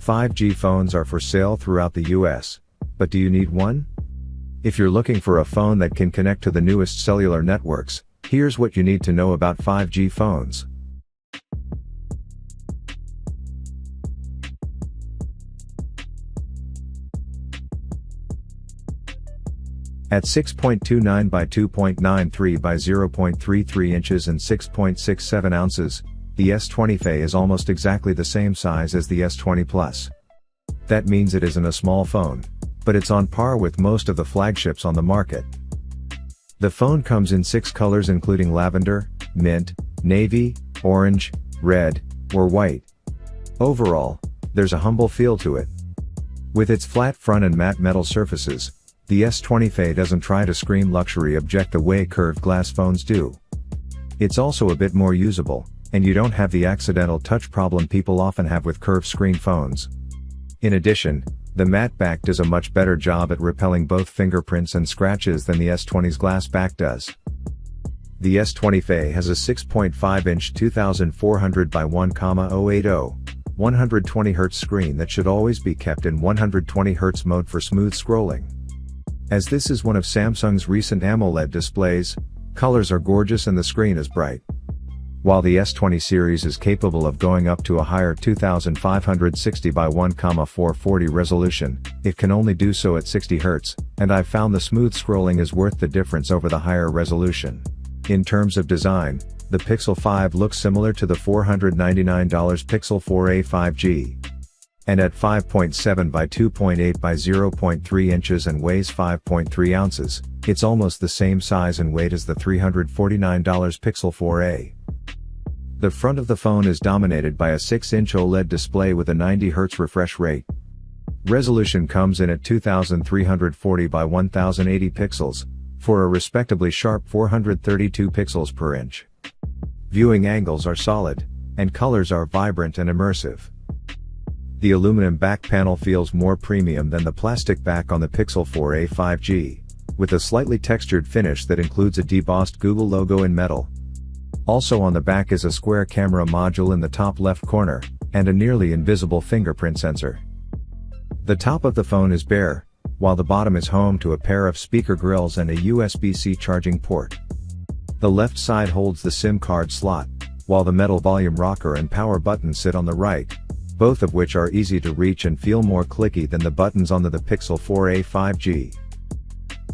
5G phones are for sale throughout the US. But do you need one? If you're looking for a phone that can connect to the newest cellular networks, here's what you need to know about 5G phones. At 6.29 by 2.93 by 0.33 inches and 6.67 ounces, the S20 FE is almost exactly the same size as the S20 Plus. That means it isn't a small phone, but it's on par with most of the flagships on the market. The phone comes in 6 colors including lavender, mint, navy, orange, red, or white. Overall, there's a humble feel to it. With its flat front and matte metal surfaces, the S20 FE doesn't try to scream luxury object the way curved glass phones do. It's also a bit more usable, and you don't have the accidental touch problem people often have with curved screen phones. In addition, the matte back does a much better job at repelling both fingerprints and scratches than the S20's glass back does. The S20 FE has a 6.5-inch 2400 by 1,080, 120Hz screen that should always be kept in 120Hz mode for smooth scrolling. As this is one of Samsung's recent AMOLED displays, colors are gorgeous and the screen is bright. While the S20 series is capable of going up to a higher 2560 by 1,440 resolution, it can only do so at 60 Hz, and I've found the smooth scrolling is worth the difference over the higher resolution. In terms of design, the Pixel 5 looks similar to the $499 Pixel 4a 5G. And at 5.7 by 2.8 by 0.3 inches and weighs 5.3 ounces, it's almost the same size and weight as the $349 Pixel 4a. The front of the phone is dominated by a 6-inch OLED display with a 90 Hz refresh rate. Resolution comes in at 2340 by 1080 pixels, for a respectably sharp 432 pixels per inch. Viewing angles are solid, and colors are vibrant and immersive. The aluminum back panel feels more premium than the plastic back on the Pixel 4a 5G, with a slightly textured finish that includes a debossed Google logo in metal. Also on the back is a square camera module in the top left corner, and a nearly invisible fingerprint sensor. The top of the phone is bare, while the bottom is home to a pair of speaker grills and a USB-C charging port. The left side holds the SIM card slot, while the metal volume rocker and power button sit on the right, both of which are easy to reach and feel more clicky than the buttons on the Pixel 4a 5G.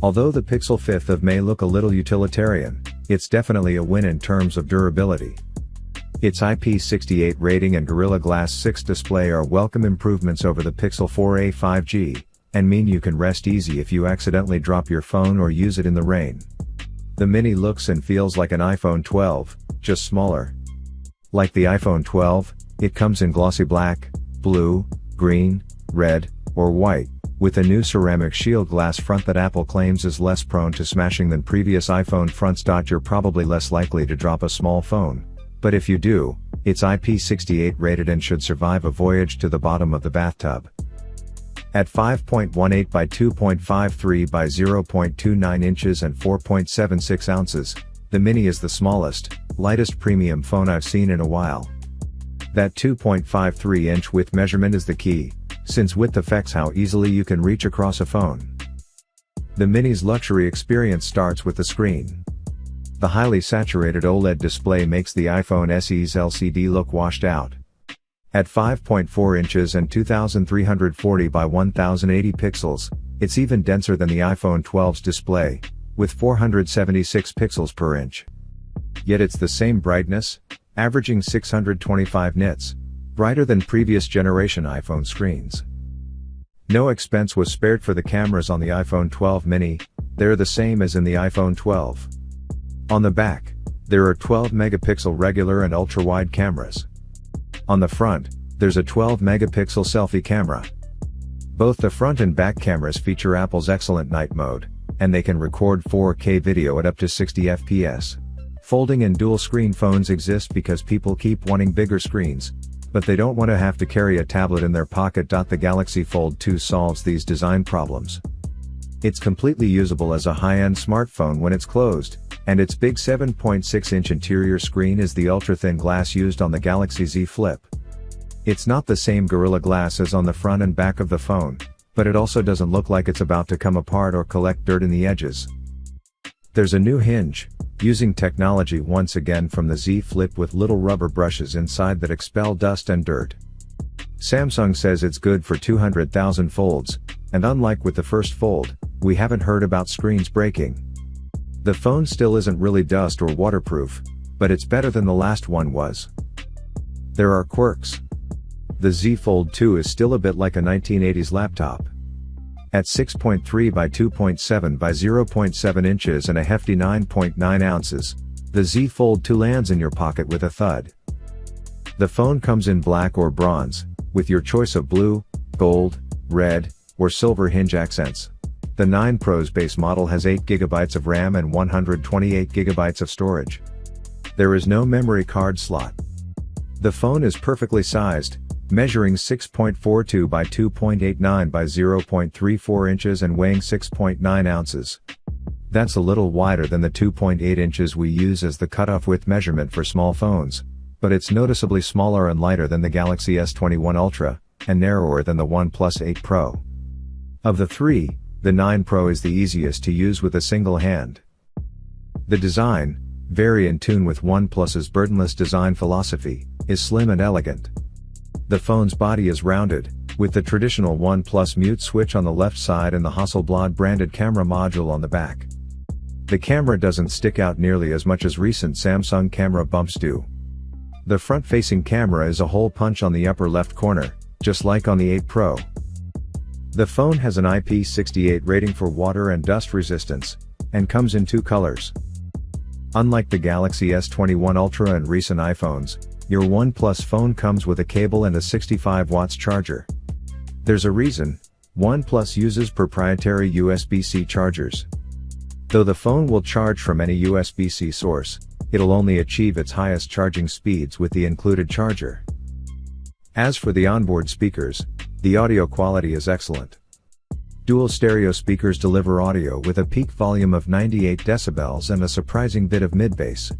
Although the Pixel 5th of May look a little utilitarian, it's definitely a win in terms of durability. Its IP68 rating and Gorilla Glass 6 display are welcome improvements over the Pixel 4a 5G, and mean you can rest easy if you accidentally drop your phone or use it in the rain. The Mini looks and feels like an iPhone 12, just smaller. Like the iPhone 12, it comes in glossy black, blue, green, red, or white, with a new ceramic shield glass front that Apple claims is less prone to smashing than previous iPhone fronts. You're probably less likely to drop a small phone, but if you do, it's IP68 rated and should survive a voyage to the bottom of the bathtub. At 5.18 by 2.53 by 0.29 inches and 4.76 ounces, the Mini is the smallest, lightest premium phone I've seen in a while. That 2.53-inch width measurement is the key, since width affects how easily you can reach across a phone. The Mini's luxury experience starts with the screen. The highly saturated OLED display makes the iPhone SE's LCD look washed out. At 5.4 inches and 2340 by 1080 pixels, it's even denser than the iPhone 12's display, with 476 pixels per inch. Yet it's the same brightness, averaging 625 nits, brighter than previous generation iPhone screens. No expense was spared for the cameras on the iPhone 12 mini, they're the same as in the iPhone 12. On the back, there are 12 megapixel regular and ultra-wide cameras. On the front, there's a 12 megapixel selfie camera. Both the front and back cameras feature Apple's excellent night mode, and they can record 4K video at up to 60 FPS. Folding and dual screen phones exist because people keep wanting bigger screens, but they don't want to have to carry a tablet in their pocket. The Galaxy Fold 2 solves these design problems. It's completely usable as a high-end smartphone when it's closed, and its big 7.6-inch interior screen is the ultra-thin glass used on the Galaxy Z Flip. It's not the same Gorilla Glass as on the front and back of the phone, but it also doesn't look like it's about to come apart or collect dirt in the edges. There's a new hinge, using technology once again from the Z Flip with little rubber brushes inside that expel dust and dirt. Samsung says it's good for 200,000 folds, and unlike with the first Fold, we haven't heard about screens breaking. The phone still isn't really dust or waterproof, but it's better than the last one was. There are quirks. The Z Fold 2 is still a bit like a 1980s laptop. At 6.3 by 2.7 by 0.7 inches and a hefty 9.9 ounces, the Z Fold 2 lands in your pocket with a thud. The phone comes in black or bronze, with your choice of blue, gold, red, or silver hinge accents. The 9 Pro's base model has 8GB of RAM and 128GB of storage. There is no memory card slot. The phone is perfectly sized, measuring 6.42 by 2.89 by 0.34 inches and weighing 6.9 ounces. That's a little wider than the 2.8 inches we use as the cutoff width measurement for small phones, but it's noticeably smaller and lighter than the Galaxy S21 Ultra, and narrower than the OnePlus 8 Pro. Of the three, the 9 Pro is the easiest to use with a single hand. The design, very in tune with OnePlus's burdenless design philosophy, is slim and elegant. The phone's body is rounded, with the traditional OnePlus mute switch on the left side and the Hasselblad branded camera module on the back. The camera doesn't stick out nearly as much as recent Samsung camera bumps do. The front-facing camera is a hole punch on the upper left corner, just like on the 8 Pro. The phone has an IP68 rating for water and dust resistance, and comes in 2 colors. Unlike the Galaxy S21 Ultra and recent iPhones, your OnePlus phone comes with a cable and a 65 watts charger. There's a reason: OnePlus uses proprietary USB-C chargers. Though the phone will charge from any USB-C source, it'll only achieve its highest charging speeds with the included charger. As for the onboard speakers, the audio quality is excellent. Dual stereo speakers deliver audio with a peak volume of 98 decibels and a surprising bit of mid-bass.